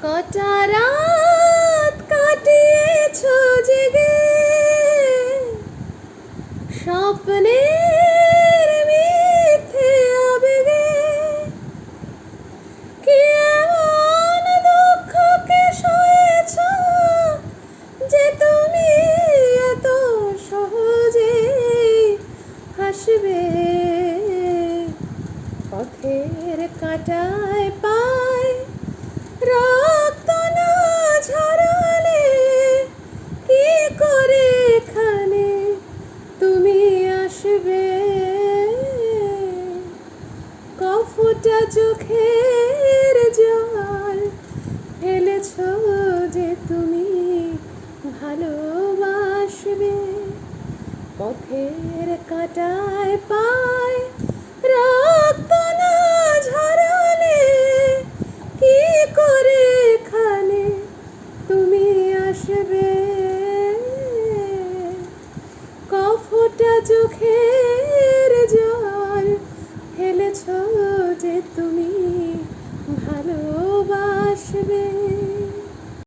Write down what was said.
কটা রাত কাটিয়েছ জেগে স্বপ্নের মিথ্যে আবেগে, কি এমন দুঃখকে সয়েছ যে তুমি এত সহজে হাসবে। পথের কাঁটায় পায় রক্ত না ঝরালে কি করে এখানে তুমি আসবে। কফুটা চোখের জল ফেলেছ যে তুমি ভালোবাসবে। পথের কাঁটায় পায় রক্ত না ঝরালে কি করে এখানে তুমি আসবে। কফুটা চোখের জল ফেলেছ যে তুমি ভালোবাসবে।